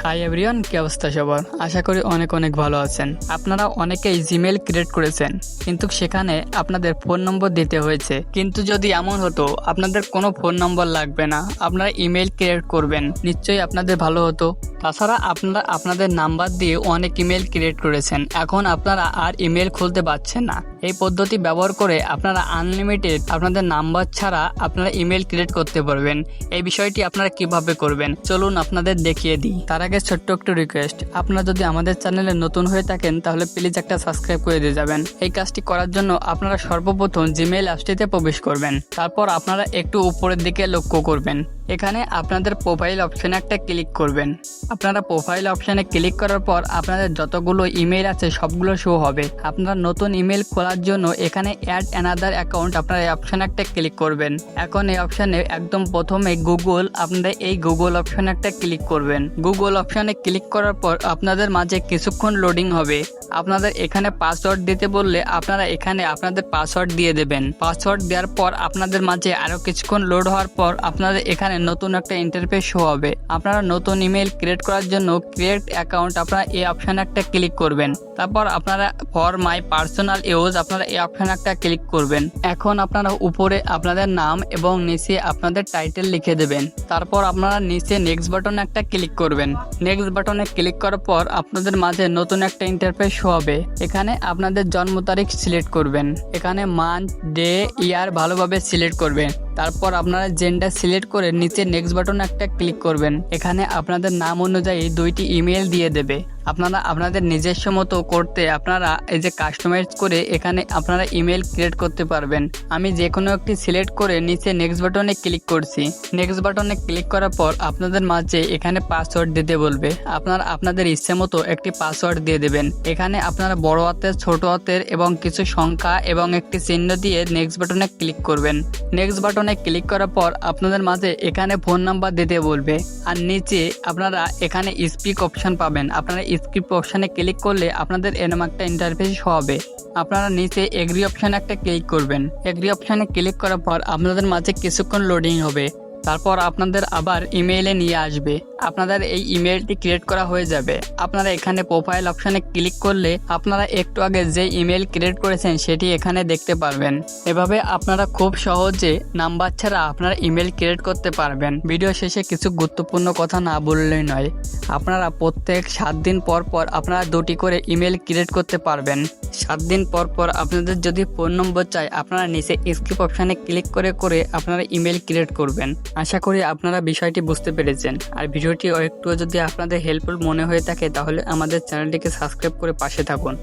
Hi everyone, কি অবস্থা সবার? আশা করি অনেক অনেক ভালো আছেন। আপনারা অনেকেই জিমেইল ক্রিয়েট করেছেন, কিন্তু সেখানে আপনাদের ফোন নম্বর দিতে হয়েছে। কিন্তু যদি এমন হতো আপনাদের কোনো ফোন নম্বর লাগবে না, আপনারা ইমেল ক্রিয়েট করবেন, নিশ্চয়ই আপনাদের ভালো হতো। তাছাড়া আপনারা আপনাদের নাম্বার দিয়ে অনেক ইমেল ক্রিয়েট করেছেন, এখন আপনারা আর ইমেল খুলতে পারছেন না। এই পদ্ধতি ব্যবহার করে আপনারা আনলিমিটেড আপনাদের নাম্বার ছাড়া আপনারা ইমেল ক্রিয়েট করতে পারবেন। এই বিষয়টি আপনারা কিভাবে করবেন চলুন আপনাদের দেখিয়ে দিই। তার আগে ছোট্ট একটু রিকোয়েস্ট, আপনারা যদি আমাদের চ্যানেলে নতুন হয়ে থাকেন তাহলে প্লিজ একটা সাবস্ক্রাইব করে দিয়ে যাবেন। এই কাজটি করার জন্য আপনারা সর্বপ্রথম জিমেইল অ্যাপসটিতে প্রবেশ করবেন। তারপর আপনারা একটু উপরের দিকে লক্ষ্য করবেন, এখানে আপনাদের প্রোফাইল অপশনে একটা ক্লিক করবেন। আপনারা প্রোফাইল অপশনে ক্লিক করার পর আপনাদের যতগুলো ইমেল আছে সবগুলো শো হবে। আপনারা নতুন ইমেল খোলার জন্য এখানে অ্যাড অ্যানাদার অ্যাকাউন্ট আপনারা এই অপশনে একটা ক্লিক করবেন। এখন এই অপশনে একদম প্রথমে গুগল, আপনারা এই গুগল অপশনে একটা ক্লিক করবেন। গুগল অপশনে ক্লিক করার পর আপনাদের মাঝে কিছুক্ষণ লোডিং হবে। আপনাদের এখানে পাসওয়ার্ড দিতে বললে আপনারা এখানে আপনাদের পাসওয়ার্ড দিয়ে দেবেন। পাসওয়ার্ড দেওয়ার পর আপনাদের মাঝে আরো কিছুক্ষণ লোড হওয়ার পর আপনাদের এখানে নতুন একটা ইন্টারফেস শো হবে। আপনারা নতুন ইমেল ক্রিয়েট করার জন্য ক্রিয়েট অ্যাকাউন্ট আপনারা এই অপশনে একটা ক্লিক করবেন। তারপর আপনারা ফর মাই পার্সোনাল ইউজ আপনারা এই অপশনে একটা ক্লিক করবেন। এখন আপনারা উপরে আপনাদের নাম এবং নিচে আপনাদের টাইটেল লিখে দেবেন। তারপর আপনারা নিচে নেক্সট বাটনে একটা ক্লিক করবেন। নেক্সট বাটনে ক্লিক করার পর আপনাদের মাঝে নতুন একটা ইন্টারফেস শো হবে। এখানে আপনাদের জন্ম তারিখ সিলেক্ট করবেন। এখানে মান্থ, ডে, ইয়ার ভালোভাবে সিলেক্ট করবেন। তারপর আপনারা জেন্ডার সিলেক্ট করে নিচে নেক্সট বাটনে একটা ক্লিক করবেন। এখানে আপনাদের নাম অনুযায়ী 2টি ইমেল দিয়ে দেবে। আপনারা আপনাদের নিজস্ব মতো করতে আপনারা এই যে কাস্টমাইজ করে এখানে আপনারা ইমেল ক্রিয়েট করতে পারবেন। আমি যে কোনো একটি সিলেক্ট করে নিচে নেক্সট বাটনে ক্লিক করছি। নেক্সট বাটনে ক্লিক করার পর আপনাদের মাঝে এখানে পাসওয়ার্ড দিতে বলবে। আপনারা আপনাদের ইচ্ছে মতো একটি পাসওয়ার্ড দিয়ে দেবেন। এখানে আপনারা বড় হাতের, ছোট হাতের এবং কিছু সংখ্যা এবং একটি চিহ্ন দিয়ে নেক্সট বাটনে ক্লিক করবেন। নেক্সট বাটনে ক্লিক করার পর আপনাদের মাঝে এখানে ফোন নাম্বার দিতে বলবে। আর নিচে আপনারা এখানে স্পিক অপশন পাবেন। আপনারা স্ক্রিপ্ট অপশনে ক্লিক করলে আপনাদের এরকম একটা ইন্টারফেস হবে। আপনারা নিচে এগ্রি অপশনে একটা ক্লিক করবেন। এগ্রি অপশনে ক্লিক করার পর আপনাদের মাঝে কিছুক্ষণ লোডিং হবে। তারপর আপনাদের আবার ইমেইলে নিয়ে আসবে। আপনাদের এই ইমেইলটি ক্রিয়েট করা হয়ে যাবে। আপনারা এখানে প্রোফাইল অপশনে ক্লিক করলে আপনারা একটু আগে যে ইমেইল ক্রিয়েট করেছেন সেটি এখানে দেখতে পারবেন। এভাবে আপনারা খুব সহজে নাম্বার ছাড়া আপনারা ইমেইল ক্রিয়েট করতে পারবেন। ভিডিও শেষে কিছু গুরুত্বপূর্ণ কথা না বললেই নয়, আপনারা প্রত্যেক 7 দিন পর পর আপনারা 2টি করে ইমেইল ক্রিয়েট করতে পারবেন। 7 দিন পর পর আপনাদের যদি ফোন নম্বর চাই আপনারা নিচে স্ক্রিপ্ট অপশনে ক্লিক করে করে আপনারা ইমেইল ক্রিয়েট করবেন। আশা করি আপনারা বিষয়টি বুঝতে পেরেছেন। আর ভিডিওটি একটু যদি আপনাদের হেল্পফুল মনে হয়ে থাকে তাহলে আমাদের চ্যানেলটিকে সাবস্ক্রাইব করে পাশে থাকুন।